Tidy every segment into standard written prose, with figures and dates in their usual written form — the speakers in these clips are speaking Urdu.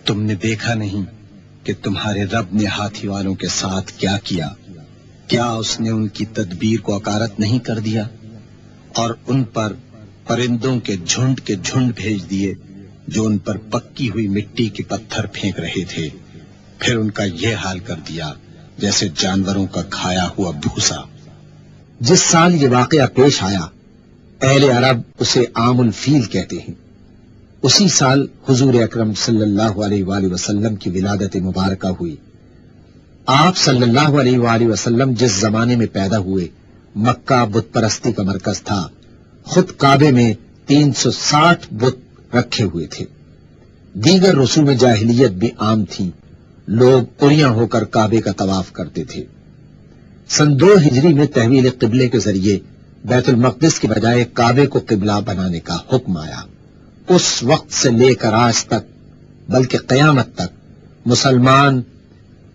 تم نے دیکھا نہیں کہ تمہارے رب نے ہاتھی والوں کے ساتھ کیا کیا؟ کیا اس نے ان کی تدبیر کو اکارت نہیں کر دیا اور ان پر پرندوں کے جھنڈ بھیج دیے جو ان پر پکی ہوئی مٹی کے پتھر پھینک رہے تھے، پھر ان کا یہ حال کر دیا جیسے جانوروں کا کھایا ہوا بھوسا۔ جس سال یہ واقعہ پیش آیا اہل عرب اسے عام الفیل کہتے ہیں۔ اسی سال حضور اکرم صلی اللہ علیہ وآلہ وسلم کی ولادت مبارکہ ہوئی۔ آپ صلی اللہ علیہ وآلہ وسلم جس زمانے میں پیدا ہوئے مکہ بت پرستی کا مرکز تھا، خود کعبے میں 360 بت رکھے ہوئے تھے۔ دیگر رسوم جاہلیت بھی عام تھیں، لوگ اریاں ہو کر کعبے کا طواف کرتے تھے۔ سن 2 ہجری میں تحویل قبلے کے ذریعے بیت المقدس کے بجائے کعبے کو قبلہ بنانے کا حکم آیا۔ اس وقت سے لے کر آج تک بلکہ قیامت تک مسلمان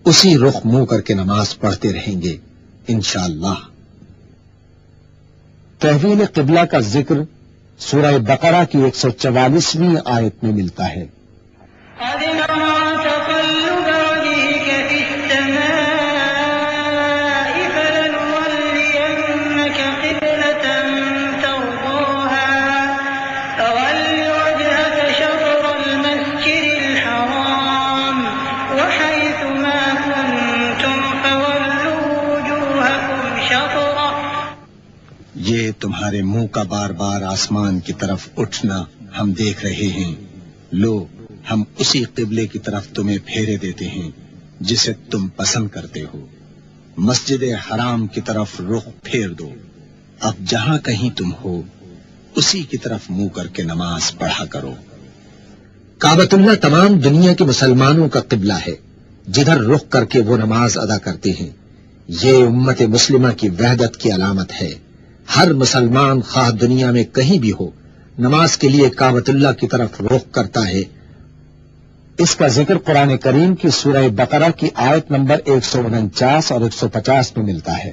اسی رخ منہ کر کے نماز پڑھتے رہیں گے انشاءاللہ۔ تحویل قبلہ کا ذکر سورہ بقرہ کی 144ویں آیت میں ملتا ہے۔ یہ تمہارے منہ کا بار بار آسمان کی طرف اٹھنا ہم دیکھ رہے ہیں، لو ہم اسی قبلے کی طرف تمہیں پھیرے دیتے ہیں جسے تم پسند کرتے ہو۔ مسجد حرام کی طرف رخ پھیر دو، اب جہاں کہیں تم ہو اسی کی طرف منہ کر کے نماز پڑھا کرو۔ کعبۃ اللہ تمام دنیا کے مسلمانوں کا قبلہ ہے، جدھر رخ کر کے وہ نماز ادا کرتے ہیں۔ یہ امت مسلمہ کی وحدت کی علامت ہے۔ ہر مسلمان خواہ دنیا میں کہیں بھی ہو نماز کے لیے کعبۃ اللہ کی طرف رخ کرتا ہے۔ اس کا ذکر قرآن کریم کی سورہ بقرہ کی آیت نمبر 149 اور 150 میں ملتا ہے۔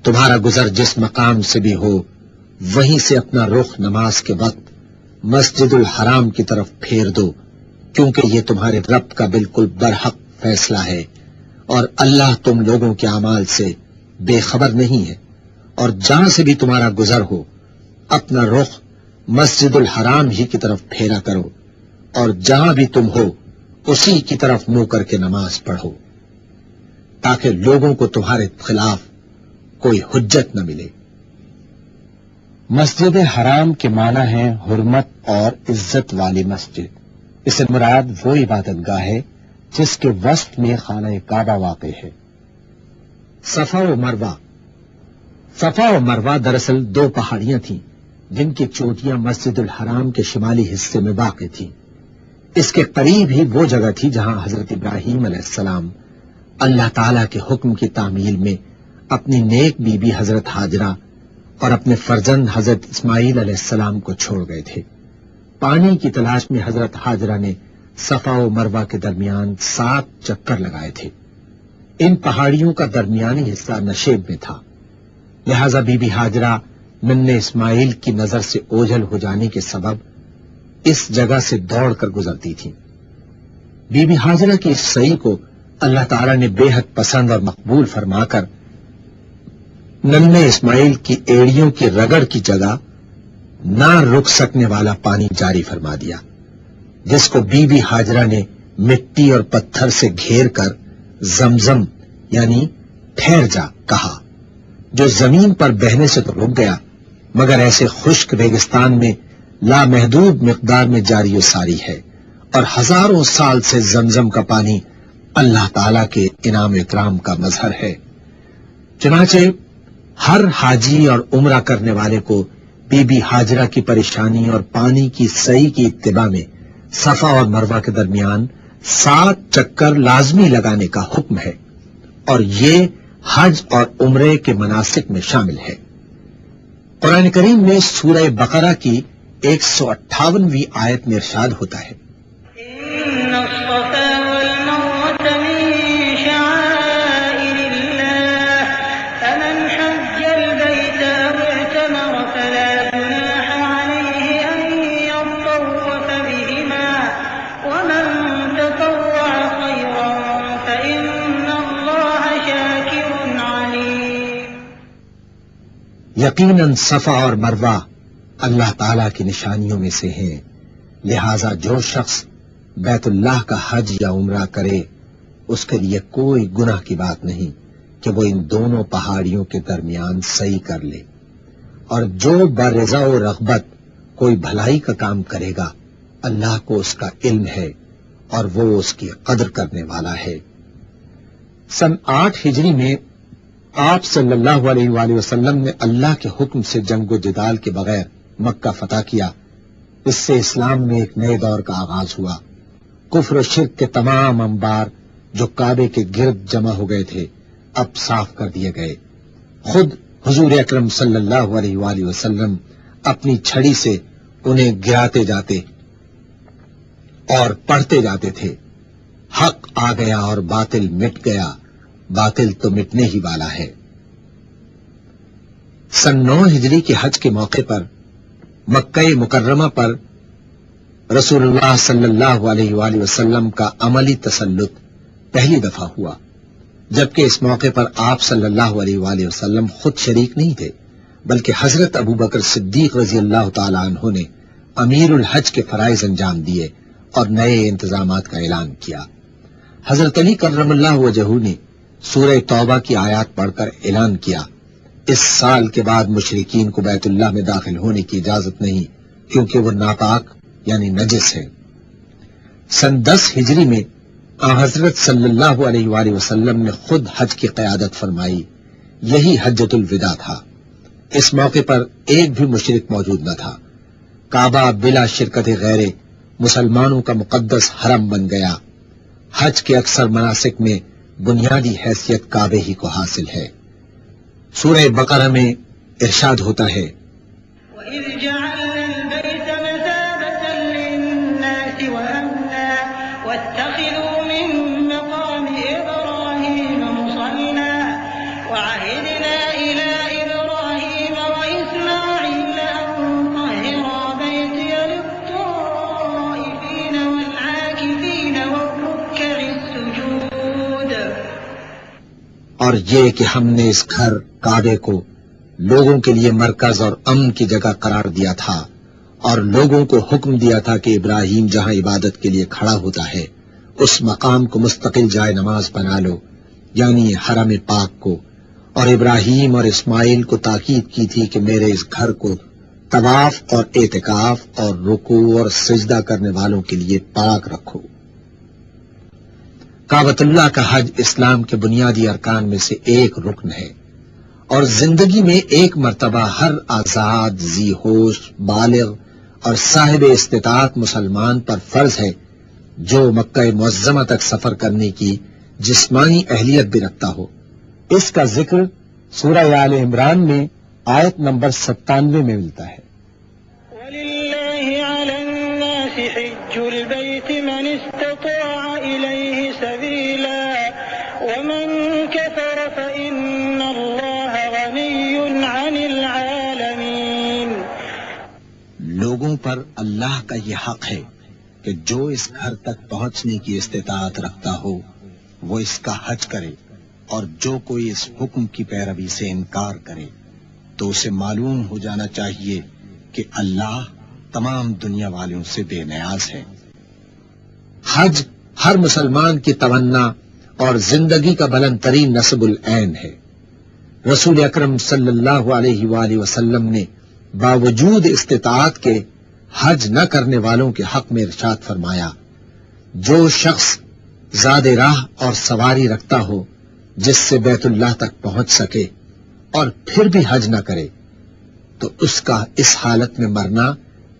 تمہارا گزر جس مقام سے بھی ہو وہیں سے اپنا رخ نماز کے وقت مسجد الحرام کی طرف پھیر دو، کیونکہ یہ تمہارے رب کا بالکل برحق فیصلہ ہے، اور اللہ تم لوگوں کے اعمال سے بے خبر نہیں ہے۔ اور جہاں سے بھی تمہارا گزر ہو اپنا رخ مسجد الحرام ہی کی طرف پھیرا کرو، اور جہاں بھی تم ہو اسی کی طرف منہ کر کے نماز پڑھو، تاکہ لوگوں کو تمہارے خلاف کوئی حجت نہ ملے۔ مسجد حرام کے معنی ہے حرمت اور عزت والی مسجد۔ اس سے مراد وہ عبادت گاہ ہے جس کے وسط میں خانہ کعبہ واقع ہے۔ صفا و مروہ۔ صفا و مروہ دراصل 2 پہاڑیاں تھیں جن کی چوٹیاں مسجد الحرام کے شمالی حصے میں واقع تھیں۔ اس کے قریب ہی وہ جگہ تھی جہاں حضرت ابراہیم علیہ السلام اللہ تعالی کے حکم کی تعمیل میں اپنی نیک بی بی حضرت ہاجرہ اور اپنے فرزند حضرت اسماعیل علیہ السلام کو چھوڑ گئے تھے۔ پانی کی تلاش میں حضرت ہاجرہ نے صفا و مروہ کے درمیان 7 چکر لگائے تھے۔ ان پہاڑیوں کا درمیانی حصہ نشیب میں تھا، لہذا بی بی ہاجرہ ننھے اسماعیل کی نظر سے اوجھل ہو جانے کے سبب اس جگہ سے دوڑ کر گزرتی تھی۔ بی بی ہاجرہ کی اس سعی کو اللہ تعالی نے بے حد پسند اور مقبول فرما کر ننھے اسماعیل کی ایڑیوں کی رگڑ کی جگہ نہ رک سکنے والا پانی جاری فرما دیا، جس کو بی بی ہاجرہ نے مٹی اور پتھر سے گھیر کر زمزم یعنی ٹھہر جا کہا، جو زمین پر بہنے سے تو رک گیا مگر ایسے خشک ریگستان میں لامحدود مقدار میں جاری و ساری ہے، اور ہزاروں سال سے زمزم کا پانی اللہ تعالی کے انعام و اکرام کا مظہر ہے۔ چنانچہ ہر حاجی اور عمرہ کرنے والے کو بی بی ہاجرہ کی پریشانی اور پانی کی صحیح کی اتباع میں صفا اور مروہ کے درمیان 7 چکر لازمی لگانے کا حکم ہے، اور یہ حج اور عمرے کے مناسک میں شامل ہے۔ قرآن کریم میں سورہ بقرہ کی 158ویں آیت میں ارشاد ہوتا ہے، یقیناً صفا اور مروہ اللہ تعالی کی نشانیوں میں سے ہیں، لہذا جو شخص بیت اللہ کا حج یا عمرہ کرے اس کے لیے کوئی گناہ کی بات نہیں کہ وہ ان دونوں پہاڑیوں کے درمیان صحیح کر لے، اور جو برضا و رغبت کوئی بھلائی کا کام کرے گا اللہ کو اس کا علم ہے اور وہ اس کی قدر کرنے والا ہے۔ سن 8 ہجری میں آپ صلی اللہ علیہ وآلہ وسلم نے اللہ کے حکم سے جنگ و جدال کے بغیر مکہ فتح کیا۔ اس سے اسلام میں ایک نئے دور کا آغاز ہوا۔ کفر و شرک کے تمام انبار جو کعبے کے گرد جمع ہو گئے تھے اب صاف کر دیے گئے۔ خود حضور اکرم صلی اللہ علیہ وآلہ وسلم اپنی چھڑی سے انہیں گراتے جاتے اور پڑھتے جاتے تھے، حق آ گیا اور باطل مٹ گیا، باطل تو مٹنے ہی والا ہے۔ سن 9 ہجری کے حج کے موقع پر مکہ مکرمہ پر رسول اللہ صلی اللہ علیہ وآلہ وسلم کا عملی تسلط پہلی دفعہ ہوا، جبکہ اس موقع پر آپ صلی اللہ علیہ وآلہ وسلم خود شریک نہیں تھے، بلکہ حضرت ابوبکر صدیق رضی اللہ تعالی عنہ نے امیر الحج کے فرائض انجام دیے اور نئے انتظامات کا اعلان کیا۔ حضرت علی کرم اللہ وجہہ نے سورہ توبہ کی آیات پڑھ کر اعلان کیا، اس سال کے بعد مشرکین کو بیت اللہ میں داخل ہونے کی اجازت نہیں، کیونکہ وہ ناپاک یعنی نجس ہے۔ سن 10 ہجری میں حضرت صلی اللہ علیہ وآلہ وسلم نے خود حج کی قیادت فرمائی، یہی حجۃ الوداع تھا۔ اس موقع پر ایک بھی مشرک موجود نہ تھا۔ کعبہ بلا شرکت غیر مسلمانوں کا مقدس حرم بن گیا۔ حج کے اکثر مناسک میں بنیادی حیثیت کعبے ہی کو حاصل ہے۔ سورہ بقرہ میں ارشاد ہوتا ہے، وَإِذْ جَعَلْنَا الْبَيْتَ مَثَابَةً لِلنَّاسِ وَأَمْنًا وَاتَّخِذُوا مِن مَّقَامِ إِبْرَاهِيمَ مُصَلًّى وَعَهِدْنَا إِلَىٰ إِبْرَاهِيمَ وَإِسْمَاعِيلَ أَن طَهِّرَا بَيْتِيَ لِلطَّائِفِينَ وَالْعَاكِفِينَ وَالرُّكَّعِ السُّجُودِ۔ اور یہ کہ ہم نے اس گھر کعبے کو لوگوں کے لیے مرکز اور امن کی جگہ قرار دیا تھا، اور لوگوں کو حکم دیا تھا کہ ابراہیم جہاں عبادت کے لیے کھڑا ہوتا ہے اس مقام کو مستقل جائے نماز بنا لو، یعنی حرم پاک کو، اور ابراہیم اور اسماعیل کو تاکید کی تھی کہ میرے اس گھر کو طواف اور اعتکاف اور رکوع اور سجدہ کرنے والوں کے لیے پاک رکھو۔ کعبۃ اللہ کا حج اسلام کے بنیادی ارکان میں سے ایک رکن ہے، اور زندگی میں ایک مرتبہ ہر آزاد، ذی ہوش، بالغ اور صاحب استطاعت مسلمان پر فرض ہے جو مکہ معظمہ تک سفر کرنے کی جسمانی اہلیت بھی رکھتا ہو۔ اس کا ذکر سورہ آل عمران میں آیت نمبر 97 میں ملتا ہے، وَلِلَّهِ عَلَى النَّاسِ حِجُّ الْبَيْتِ مَنِ اسْتَطَاعَ إِلَيْهِ سَبِيلًا وَمَن كَفَرَ فَإِنَّ اللَّهَ غَنِيٌّ عَنِ الْعَالَمِينَ۔ لوگوں پر اللہ کا یہ حق ہے کہ جو اس گھر تک پہنچنے کی استطاعت رکھتا ہو وہ اس کا حج کرے، اور جو کوئی اس حکم کی پیروی سے انکار کرے تو اسے معلوم ہو جانا چاہیے کہ اللہ تمام دنیا والوں سے بے نیاز ہے۔ حج ہر مسلمان کی تمنا اور زندگی کا بلند ترین نصب العین ہے۔ رسول اکرم صلی اللہ علیہ وآلہ وسلم نے باوجود استطاعت کے حج نہ کرنے والوں کے حق میں ارشاد فرمایا، جو شخص زاد راہ اور سواری رکھتا ہو جس سے بیت اللہ تک پہنچ سکے اور پھر بھی حج نہ کرے تو اس کا اس حالت میں مرنا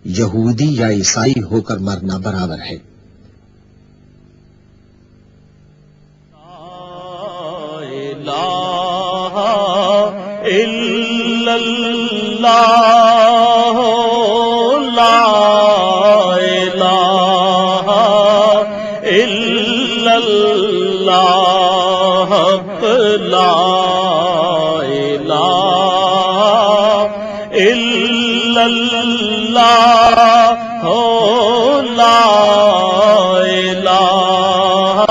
یہودی یا عیسائی ہو کر مرنا برابر ہے۔ لا الہ الا اللہ، لا الہ الا اللہ، لا الہ الا اللہ، لا الہ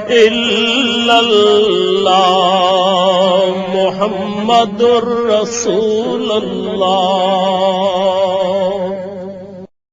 الا اللہ، محمد رسول اللہ۔